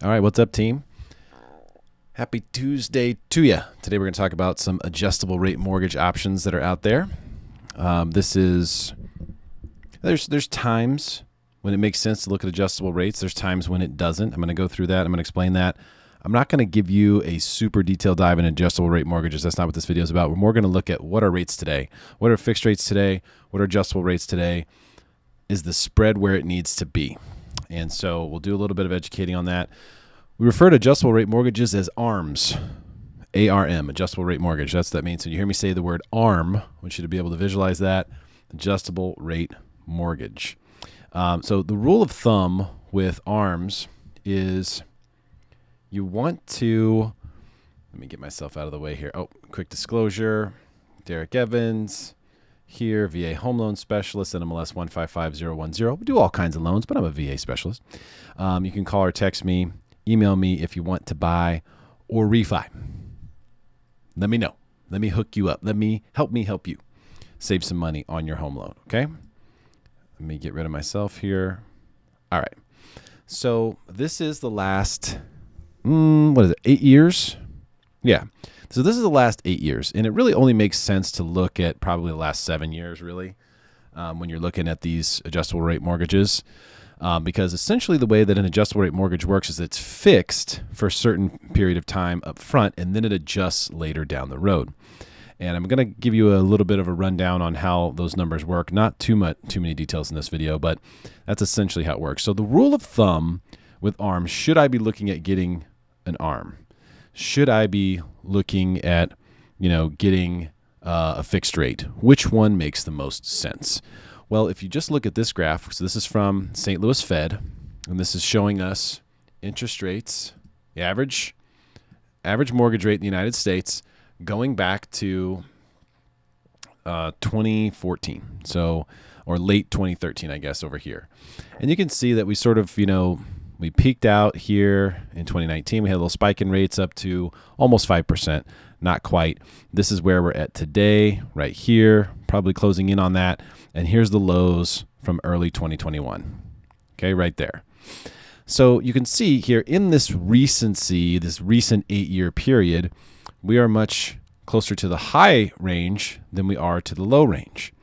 All right, what's up, team? Happy Tuesday to you. Today we're going to talk about some adjustable rate mortgage options that are out there. There's times when it makes sense to look at adjustable rates. There's times when it doesn't. I'm going to go through that. I'm going to explain that. I'm not going to give you a super detailed dive in adjustable rate mortgages. That's not what this video is about. We're more going to look at what are rates today, what are fixed rates today, what are adjustable rates today, is the spread where it needs to be. And so we'll do a little bit of educating on that. We refer to adjustable rate mortgages as ARMs, A-R-M, adjustable rate mortgage. That's what that means. So you hear me say the word ARM, I want you to be able to visualize that, adjustable rate mortgage. So the rule of thumb with ARMs is you want to, let me get myself out of the way here. Oh, quick disclosure, Derrick Evans here, VA home loan specialist, NMLS 155010. We do all kinds of loans, but I'm a VA specialist. You can call or text me, email me if you want to buy or refi. Let me know. Let me hook you up. Let me help you save some money on your home loan, okay? Let me get rid of myself here. All right. So this is the last, 8 years? Yeah. So this is the last 8 years, and it really only makes sense to look at probably the last 7 years, really, when you're looking at these adjustable rate mortgages, because essentially the way that an adjustable rate mortgage works is it's fixed for a certain period of time up front, and then it adjusts later down the road. And I'm going to give you a little bit of a rundown on how those numbers work. Not too many details in this video, but that's essentially how it works. So the rule of thumb with ARM, should I be looking at getting an ARM? Should I be looking at, getting a fixed rate? Which one makes the most sense? Well, if you just look at this graph, so this is from St. Louis Fed, and this is showing us interest rates, the average mortgage rate in the United States going back to 2014, or late 2013, I guess, over here. And you can see that we sort of, we peaked out here in 2019. We had a little spike in rates up to almost 5%. Not quite. This is where we're at today, right here, probably closing in on that. And here's the lows from early 2021. Okay, right there. So you can see here in this recency, this recent 8-year period, we are much closer to the high range than we are to the low range.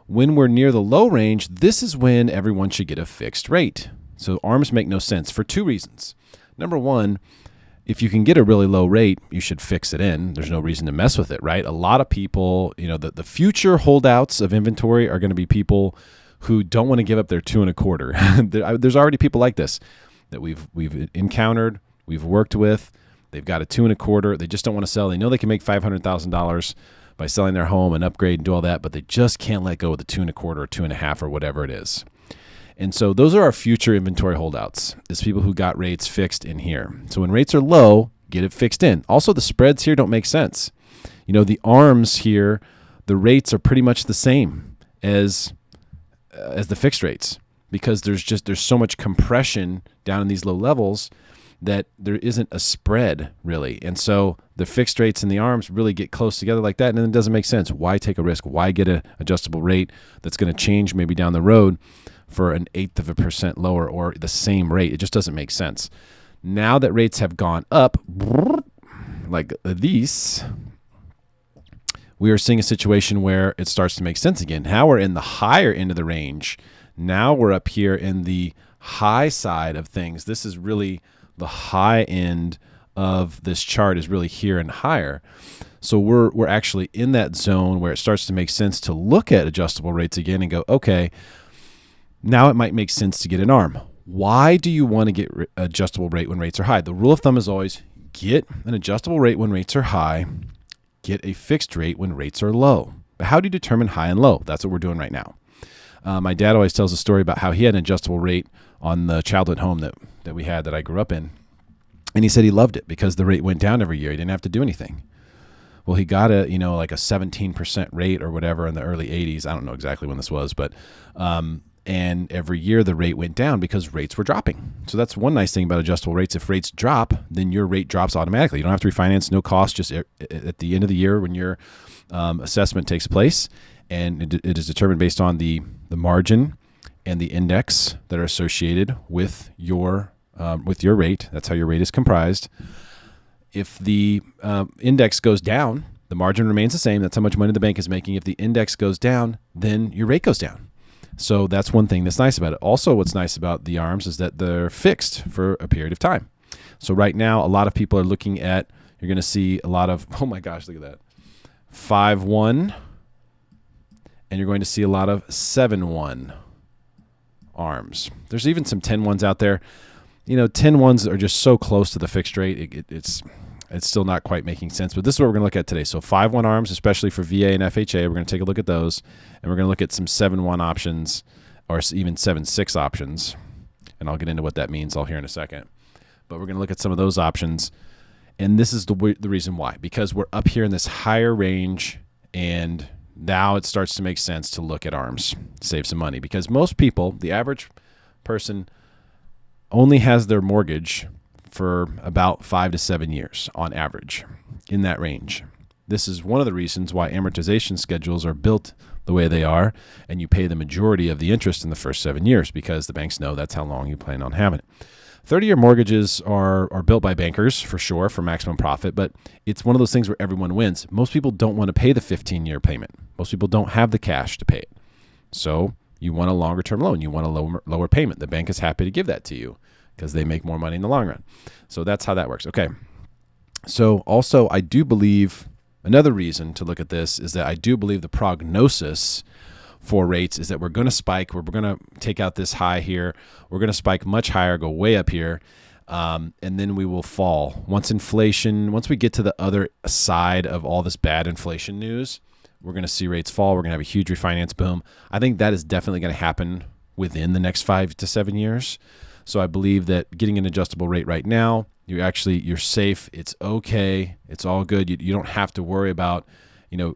When we're near the low range, this is when everyone should get a fixed rate. So ARMs make no sense for two reasons. Number one, if you can get a really low rate, you should fix it in. There's no reason to mess with it, right? A lot of people, the future holdouts of inventory are going to be people who don't want to give up their 2 1/4. There's already people like this that we've encountered, we've worked with. They've got a 2 1/4. They just don't want to sell. They know they can make $500,000 by selling their home and upgrade and do all that, but they just can't let go of the 2 1/4 or 2.5 or whatever it is. And so those are our future inventory holdouts, is people who got rates fixed in here. So when rates are low, get it fixed in. Also, the spreads here don't make sense. The ARMs here, the rates are pretty much the same as the fixed rates, because there's so much compression down in these low levels that there isn't a spread really. And so the fixed rates and the ARMs really get close together like that, and then it doesn't make sense. Why take a risk? Why get an adjustable rate that's going to change maybe down the road for 1/8% lower or the same rate? It just doesn't make sense. Now that rates have gone up, like these, we are seeing a situation where it starts to make sense again. Now we're in the higher end of the range. Now we're up here in the high side of things. This is really the high end of this chart, is really here and higher. So we're actually in that zone where it starts to make sense to look at adjustable rates again and go, okay, now it might make sense to get an ARM. Why do you want to get adjustable rate when rates are high? The rule of thumb is always get an adjustable rate when rates are high, get a fixed rate when rates are low. But how do you determine high and low? That's what we're doing right now. My dad always tells a story about how he had an adjustable rate on the childhood home that we had, that I grew up in. And he said he loved it because the rate went down every year. He didn't have to do anything. Well, he got like a 17% rate or whatever in the early 80s. I don't know exactly when this was, but and every year the rate went down because rates were dropping. So that's one nice thing about adjustable rates. If rates drop, then your rate drops automatically. You don't have to refinance, no cost, just at the end of the year when your assessment takes place. And it is determined based on the margin and the index that are associated with your with your rate. That's how your rate is comprised. If the index goes down, the margin remains the same. That's how much money the bank is making. If the index goes down, then your rate goes down. So that's one thing that's nice about it. Also, what's nice about the ARMs is that they're fixed for a period of time. So right now, a lot of people are looking at, you're going to see a lot of, oh my gosh, look at that, 5-1, and you're going to see a lot of 7-1 ARMs. There's even some 10-1s out there. 10-1s are just so close to the fixed rate. It's still not quite making sense, but this is what we're going to look at today. So 5-1 ARMs, especially for VA and FHA, we're going to take a look at those, and we're going to look at some 7-1 options or even 7-6 options, and I'll get into what that means all here in a second. But we're going to look at some of those options, and this is the reason why, because we're up here in this higher range, and now it starts to make sense to look at ARMs, save some money, because most people, the average person, only has their mortgage for about 5 to 7 years on average, in that range. This is one of the reasons why amortization schedules are built the way they are, and you pay the majority of the interest in the first 7 years because the banks know that's how long you plan on having it. 30-year mortgages are built by bankers, for sure, for maximum profit, but it's one of those things where everyone wins. Most people don't want to pay the 15-year payment. Most people don't have the cash to pay it. So you want a longer-term loan. You want a lower payment. The bank is happy to give that to you because they make more money in the long run. So that's how that works. Okay. So also, I do believe another reason to look at this is that I do believe the prognosis for rates is that we're going to spike. We're going to take out this high here. We're going to spike much higher, go way up here, and then we will fall. Once we get to the other side of all this bad inflation news, we're going to see rates fall. We're going to have a huge refinance boom. I think that is definitely going to happen within the next 5 to 7 years. So I believe that getting an adjustable rate right now, you're safe. It's okay. It's all good. You don't have to worry about,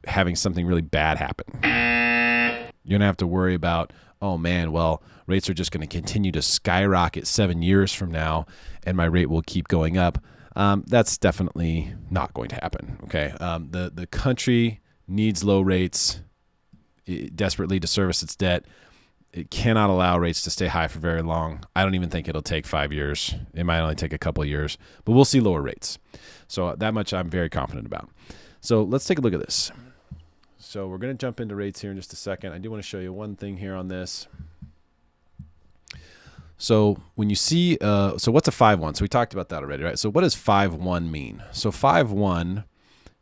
having something really bad happen. You don't have to worry about, oh man, well, rates are just going to continue to skyrocket 7 years from now, and my rate will keep going up. That's definitely not going to happen. Okay. The country needs low rates desperately to service its debt. It cannot allow rates to stay high for very long. I don't even think it'll take 5 years. It might only take a couple of years, but we'll see lower rates. So that much I'm very confident about. So let's take a look at this. So we're going to jump into rates here in just a second. I do want to show you one thing here on this. So when you see, so what's a 5-1? So we talked about that already, right? So what does 5-1 mean? So 5-1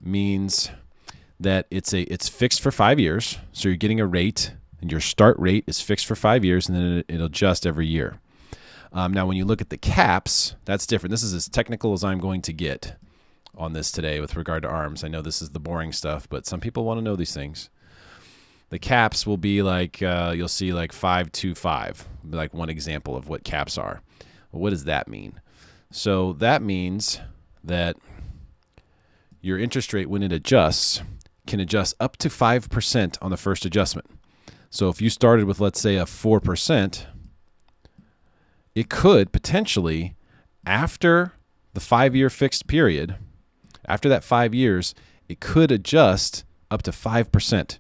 means that it's fixed for 5 years. So you're getting a rate, and your start rate is fixed for 5 years, and then it'll adjust every year. Now, when you look at the caps, that's different. This is as technical as I'm going to get on this today with regard to ARMs. I know this is the boring stuff, but some people want to know these things. The caps will be like, you'll see like 5-2-5, like one example of what caps are. Well, what does that mean? So that means that your interest rate, when it adjusts, can adjust up to 5% on the first adjustment. So if you started with, let's say, a 4%, it could potentially, after the 5-year fixed period, after that 5 years, it could adjust up to 5%.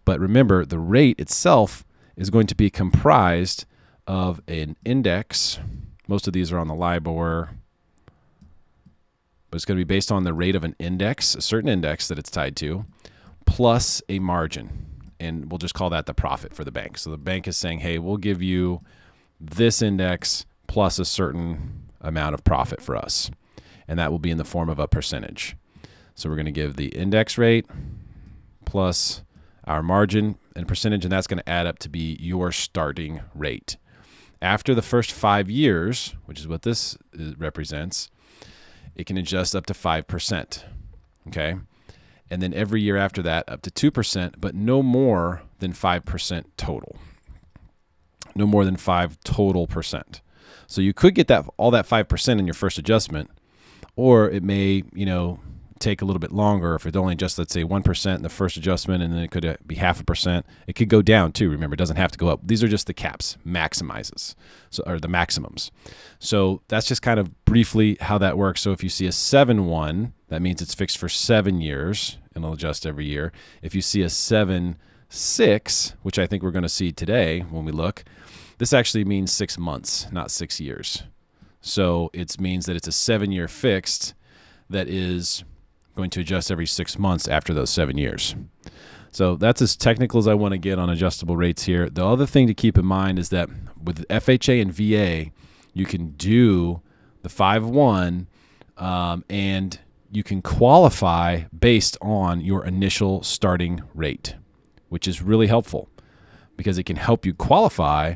But remember, the rate itself is going to be comprised of an index. Most of these are on the LIBOR, but it's going to be based on the rate of an index, a certain index that it's tied to, plus a margin. And we'll just call that the profit for the bank. So the bank is saying, hey, we'll give you this index plus a certain amount of profit for us. And that will be in the form of a percentage. So we're going to give the index rate plus our margin and percentage, and that's going to add up to be your starting rate. After the first 5 years, which is what this represents, it can adjust up to 5%. Okay? And then every year after that, up to 2%, but no more than 5% total. No more than 5 total percent. So you could get all that 5% in your first adjustment, or it may, take a little bit longer. If it only adjusts, let's say 1% in the first adjustment, and then it could be 0.5%. It could go down too. Remember, it doesn't have to go up. These are just the caps, maximizes, or the maximums. So that's just kind of briefly how that works. So if you see a 7-1, that means it's fixed for 7 years, and it'll adjust every year. If you see a 7-6, which I think we're going to see today when we look, this actually means 6 months, not 6 years. So it means that it's a 7-year fixed that is going to adjust every 6 months after those 7 years. So that's as technical as I want to get on adjustable rates here. The other thing to keep in mind is that with FHA and VA, you can do the 5-1 and you can qualify based on your initial starting rate, which is really helpful because it can help you qualify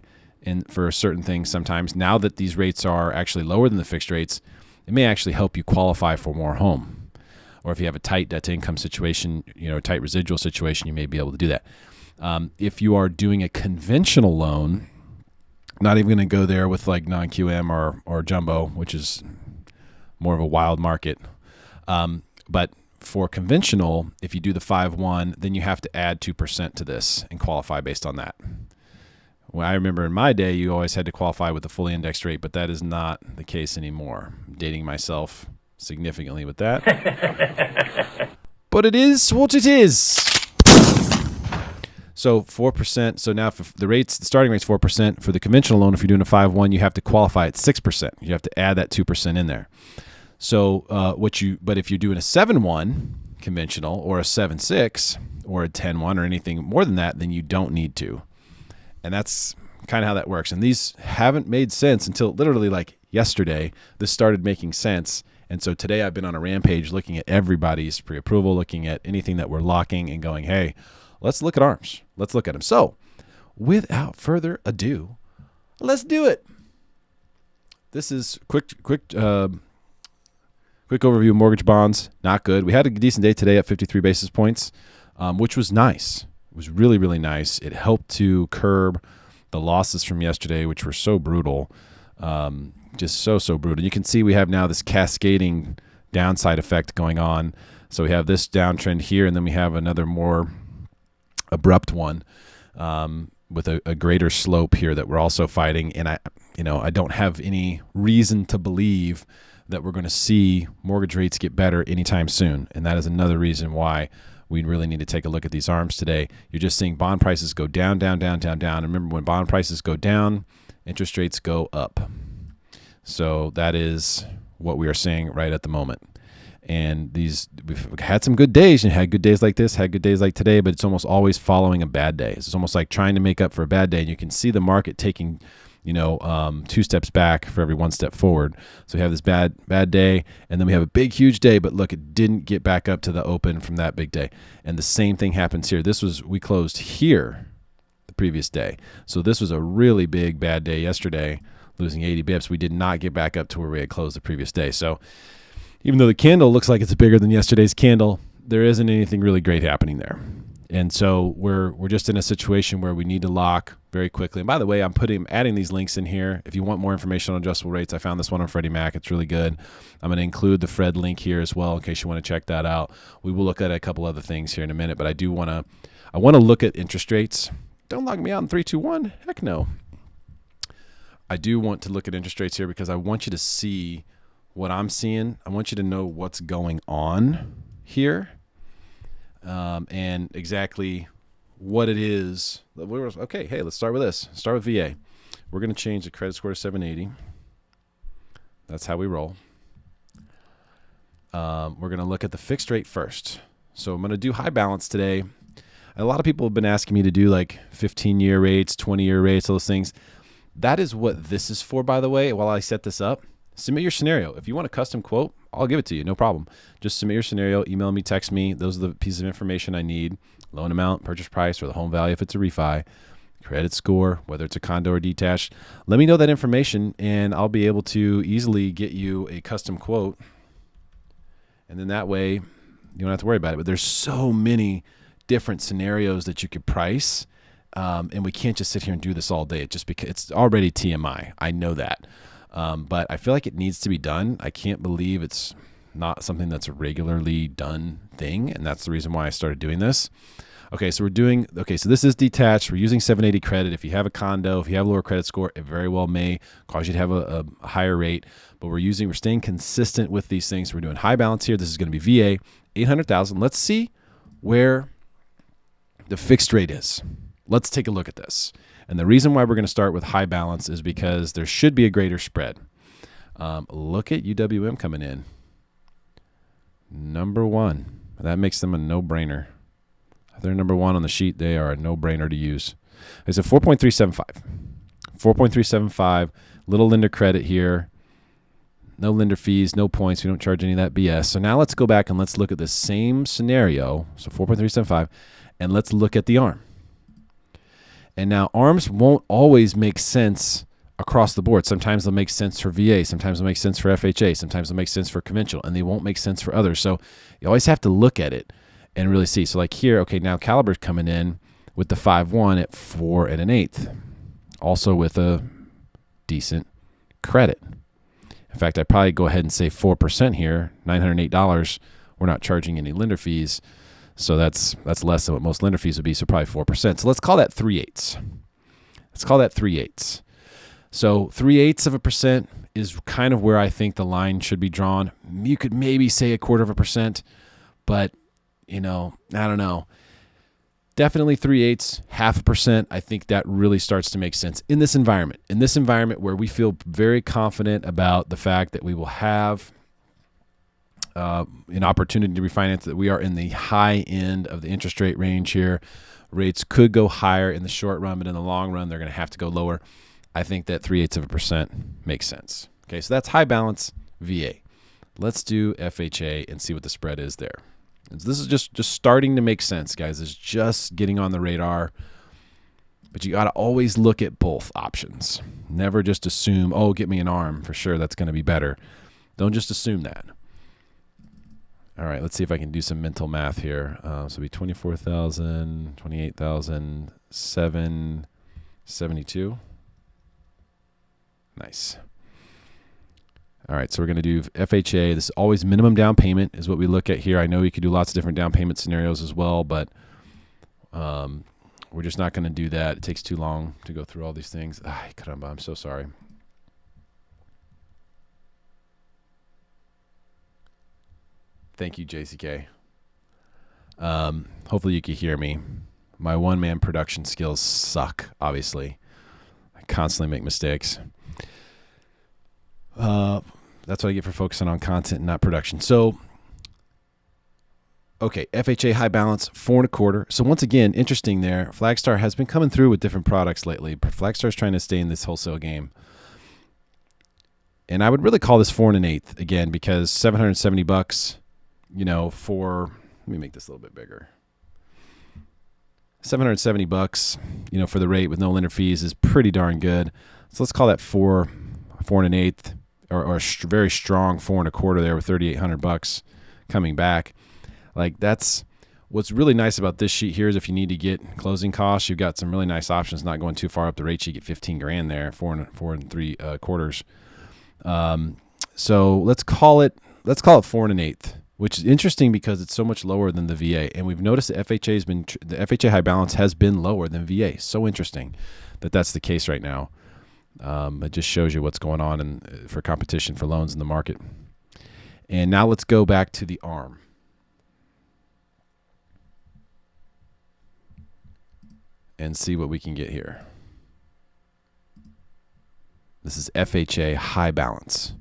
for certain things sometimes. Now that these rates are actually lower than the fixed rates, it may actually help you qualify for more home. Or if you have a tight debt to income situation, a tight residual situation, you may be able to do that. If you are doing a conventional loan, not even going to go there with like non-QM or jumbo, which is more of a wild market. But for conventional, if you do the 5-1, then you have to add 2% to this and qualify based on that. Well, I remember in my day, you always had to qualify with the fully indexed rate, but that is not the case anymore. I'm dating myself significantly with that. But it is what it is. So 4%. So now for the starting rate's 4%. For the conventional loan, if you're doing a 5-1, you have to qualify at 6%. You have to add that 2% in there. So but if you're doing a 7-1 conventional or a 7-6 or a 10-1 or anything more than that, then you don't need to. And that's kind of how that works. And these haven't made sense until literally like yesterday. This started making sense. And so today I've been on a rampage looking at everybody's pre-approval, looking at anything that we're locking and going, hey, let's look at ARMs. Let's look at them. So without further ado, let's do it. This is quick overview of mortgage bonds. Not good. We had a decent day today at 53 basis points, which was nice. It was really, really nice. It helped to curb the losses from yesterday, which were so brutal. Just so brutal. You can see we have now this cascading downside effect going on. So we have this downtrend here, and then we have another more abrupt one with a greater slope here that we're also fighting. And I don't have any reason to believe that we're going to see mortgage rates get better anytime soon. And that is another reason why we really need to take a look at these ARMs today. You're just seeing bond prices go down. And remember, when bond prices go down, interest rates go up. So that is what we are seeing right at the moment. And we've had some good days and had good days like this, had good days like today, but it's almost always following a bad day. It's almost like trying to make up for a bad day. And you can see the market taking, 2 steps back for every 1 step forward. So we have this bad day, and then we have a big, huge day, but look, it didn't get back up to the open from that big day. And the same thing happens here. We closed here the previous day. So this was a really big, bad day yesterday, losing 80 bips. We did not get back up to where we had closed the previous day. So even though the candle looks like it's bigger than yesterday's candle, there isn't anything really great happening there. And so we're just in a situation where we need to lock very quickly. And by the way, I'm adding these links in here. If you want more information on adjustable rates, I found this one on Freddie Mac. It's really good. I'm going to include the Fred link here as well in case you want to check that out. We will look at a couple other things here in a minute, but I want to look at interest rates. Don't lock me out in 3, 2, 1. Heck no. I do want to look at interest rates here because I want you to see what I'm seeing. I want you to know what's going on here. And exactly what it is. Okay, hey, let's start with this. Start with VA. We're going to change the credit score to 780. That's how we roll. We're going to look at the fixed rate first. So I'm going to do high balance today. A lot of people have been asking me to do like 15-year rates, 20-year rates, all those things. That is what this is for, by the way, while I set this up. Submit your scenario. If you want a custom quote, I'll give it to you. No problem. Just submit your scenario, email me, text me. Those are the pieces of information I need. Loan amount, purchase price, or the home value if it's a refi, credit score, whether it's a condo or detached. Let me know that information, and I'll be able to easily get you a custom quote. And then that way, you don't have to worry about it. But there's so many different scenarios that you could price, and we can't just sit here and do this all day. It's already TMI. I know that. But I feel like it needs to be done. I can't believe it's not something that's a regularly done thing, and that's the reason why I started doing this. Okay, so so this is detached. We're using 780 credit. If you have a condo, if you have a lower credit score, it very well may cause you to have a higher rate, but we're staying consistent with these things. We're doing high balance here. This is going to be VA, 800,000. Let's see where the fixed rate is. Let's take a look at this. And the reason why we're going to start with high balance is because there should be a greater spread. Look at UWM coming in. Number one. That makes them a no-brainer. They're number one on the sheet. They are a no-brainer to use. It's a 4.375. 4.375. Little lender credit here. No lender fees, no points. We don't charge any of that BS. So now let's go back and let's look at the same scenario. So 4.375. And let's look at the ARM. And now ARMs won't always make sense across the board. Sometimes they'll make sense for VA. Sometimes they'll make sense for FHA. Sometimes they'll make sense for conventional. And they won't make sense for others. So you always have to look at it and really see. So like here, okay, now Caliber's coming in with the 5.1 at 4 1/8. Also with a decent credit. In fact, I'd probably go ahead and say 4% here, $908. We're not charging any lender fees. So that's less than what most lender fees would be, so probably 4%. So let's call that 3/8. Let's call that 3/8. So 3/8% is kind of where I think the line should be drawn. You could maybe say 1/4%, but I don't know. Definitely 3/8, 0.5%. I think that really starts to make sense in this environment. In this environment where we feel very confident about the fact that we will have an opportunity to refinance, that we are in the high end of the interest rate range here. Rates could go higher in the short run, but in the long run, they're going to have to go lower. I think that 3/8% makes sense. Okay, so that's high balance VA. Let's do FHA and see what the spread is there. This is just starting to make sense, guys. It's just getting on the radar. But you got to always look at both options. Never just assume, oh, get me an ARM for sure. That's going to be better. Don't just assume that. All right, let's see if I can do some mental math here. So it'll be 24,000, 28,000, 772. Nice. All right, so we're going to do FHA. This is always minimum down payment is what we look at here. I know you could do lots of different down payment scenarios as well, but we're just not going to do that. It takes too long to go through all these things. Ay, caramba, I'm so sorry. Thank you, JCK. Hopefully you can hear me. My one-man production skills suck, obviously. I constantly make mistakes. That's what I get for focusing on content and not production. So, okay, FHA high balance, 4 1/4. So once again, interesting there. Flagstar has been coming through with different products lately. Flagstar is trying to stay in this wholesale game. And I would really call this 4 1/8 again, because $770, for, let me make this a little bit bigger. $770, for the rate with no lender fees is pretty darn good. So let's call that 4 1/8, or a very strong 4 1/4 there with $3,800 coming back. Like, that's what's really nice about this sheet here is if you need to get closing costs, you've got some really nice options, not going too far up the rate sheet. You get 15 grand there, 4 3/4. So let's call it 4 1/8, which is interesting because it's so much lower than the VA. And we've noticed the FHA high balance has been lower than VA. So interesting that that's the case right now. It just shows you what's going on for competition for loans in the market. And now let's go back to the ARM. And see what we can get here. This is FHA high balance.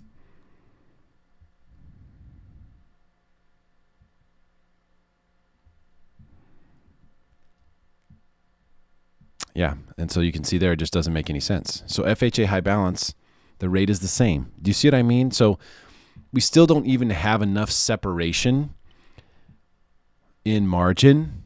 Yeah, and so you can see there it just doesn't make any sense. So FHA high balance, the rate is the same. Do you see what I mean? So we still don't even have enough separation in margin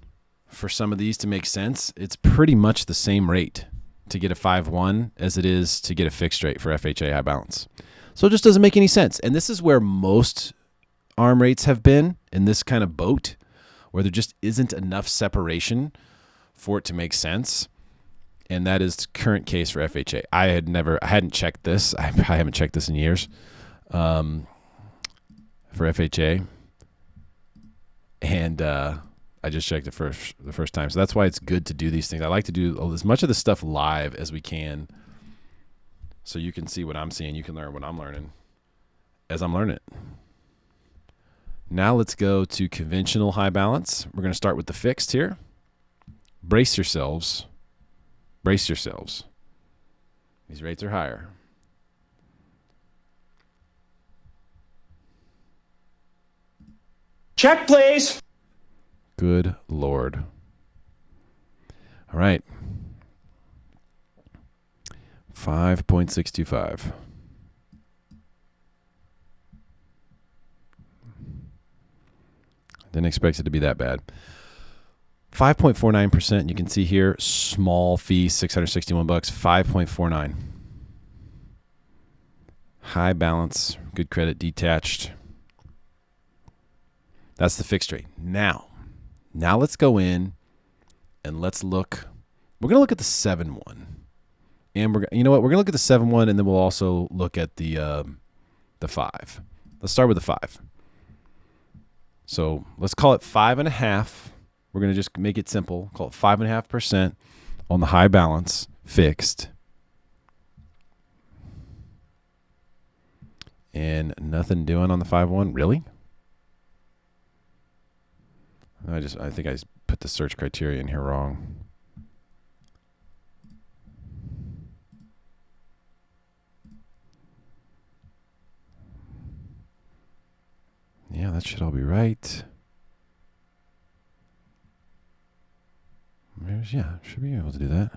for some of these to make sense. It's pretty much the same rate to get a 5.1 as it is to get a fixed rate for FHA high balance. So it just doesn't make any sense. And this is where most ARM rates have been, in this kind of boat, where there just isn't enough separation for it to make sense. And that is the current case for FHA. I hadn't checked this. I haven't checked this in years for FHA. And I just checked it the first time. So that's why it's good to do these things. I like to do as much of the stuff live as we can, so you can see what I'm seeing. You can learn what I'm learning as I'm learning it. Now let's go to conventional high balance. We're going to start with the fixed here. Brace yourselves. Brace yourselves. These rates are higher. Check, please. Good Lord. All right. 5.625. Didn't expect it to be that bad. 5.49%. You can see here, small fee, $661. 5.49. High balance, good credit, detached. That's the fixed rate. Now let's go in and let's look. We're going to look at the 7-1. And you know what? We're going to look at the 7-1, and then we'll also look at the 5. Let's start with the 5. So let's call it 5.5. We're going to just make it simple. Call it 5.5% on the high balance fixed. And nothing doing on the 5-1. Really? I think I put the search criteria in here wrong. Yeah, that should all be right. Yeah, should be able to do that.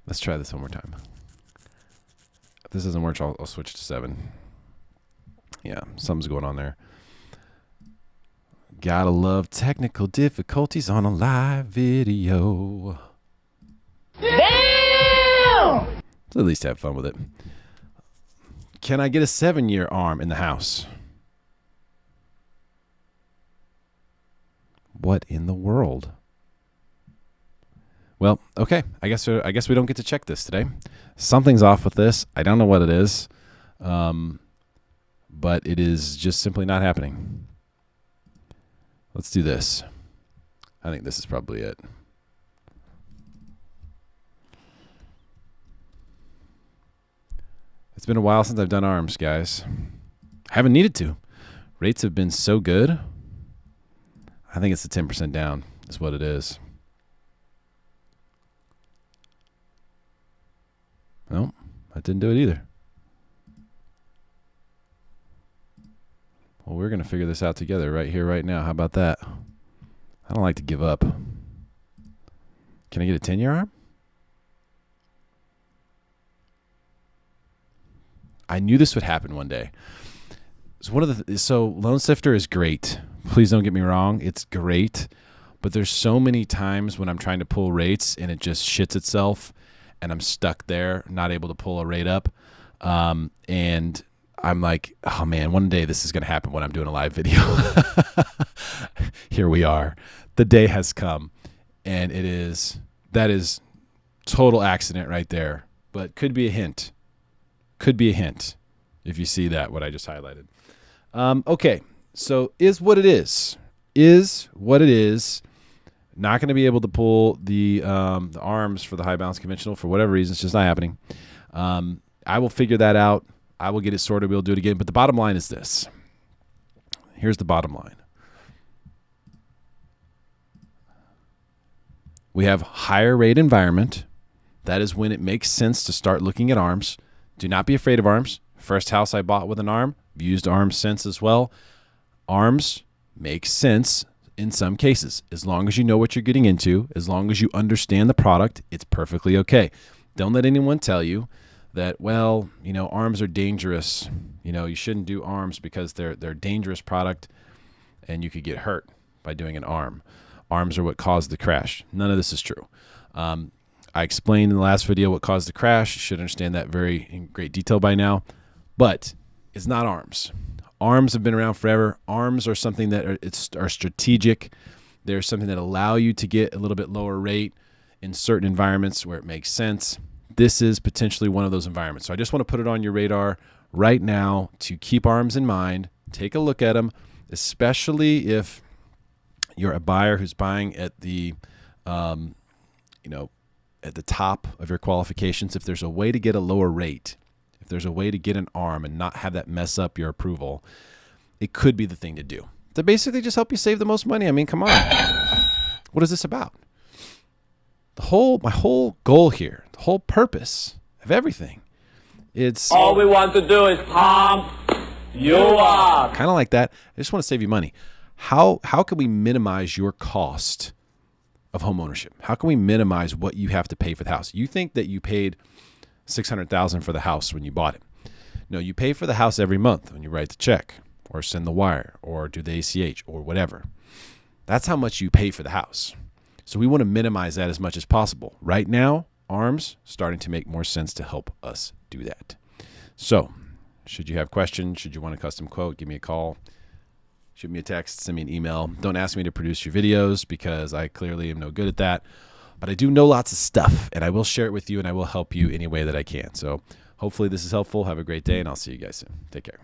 Let's try this one more time. If this doesn't work, I'll switch to 7. Yeah, something's going on there. Gotta love technical difficulties on a live video. Damn! Let's at least have fun with it. Can I get a 7-year arm in the house? What in the world? Well, okay. I guess we don't get to check this today. Something's off with this. I don't know what it is, but it is just simply not happening. Let's do this. I think this is probably it. It's been a while since I've done arms, guys. I haven't needed to. Rates have been so good. I think it's the 10% down is what it is. No, that didn't do it either. Well, we're going to figure this out together right here, right now. How about that? I don't like to give up. Can I get a 10-year arm? I knew this would happen one day. So Loan Sifter is great. Please don't get me wrong. It's great. But there's so many times when I'm trying to pull rates and it just shits itself and I'm stuck there, not able to pull a rate up. And I'm like, oh man, one day this is going to happen when I'm doing a live video. Here we are. The day has come. And that is total accident right there. But could be a hint. Could be a hint if you see that, what I just highlighted. Okay, so is what it is. Is what it is. Not going to be able to pull the arms for the high balance conventional for whatever reason. It's just not happening. I will figure that out. I will get it sorted. We'll do it again. But the bottom line is this. Here's the bottom line. We have higher rate environment. That is when it makes sense to start looking at arms. Do not be afraid of arms. First house I bought with an arm. I've used arms since as well. Arms make sense in some cases. As long as you know what you're getting into, as long as you understand the product, it's perfectly okay. Don't let anyone tell you that, well, arms are dangerous. You shouldn't do arms because they're a dangerous product and you could get hurt by doing an arm. Arms are what caused the crash. None of this is true. I explained in the last video what caused the crash. You should understand that in great detail by now. But it's not arms. Arms have been around forever. Arms are something that are strategic. They're something that allow you to get a little bit lower rate in certain environments where it makes sense. This is potentially one of those environments. So I just want to put it on your radar right now to keep arms in mind. Take a look at them, especially if you're a buyer who's buying at the, at the top of your qualifications. If there's a way to get a lower rate, if there's a way to get an arm and not have that mess up your approval, it could be the thing to do. To basically just help you save the most money. I mean, come on. What is this about? My whole goal here, the whole purpose of everything, it's all we want to do is pump, Kind of like that. I just want to save you money. How can we minimize your cost of home ownership? How can we minimize what you have to pay for the house? You think that you paid $600,000 for the house when you bought it. No, you pay for the house every month when you write the check or send the wire or do the ACH or whatever. That's how much you pay for the house. So we want to minimize that as much as possible. Right now, ARM's starting to make more sense to help us do that. So should you have questions, should you want a custom quote, give me a call, shoot me a text, send me an email. Don't ask me to produce your videos because I clearly am no good at that. But I do know lots of stuff, and I will share it with you, and I will help you any way that I can. So hopefully this is helpful. Have a great day, and I'll see you guys soon. Take care.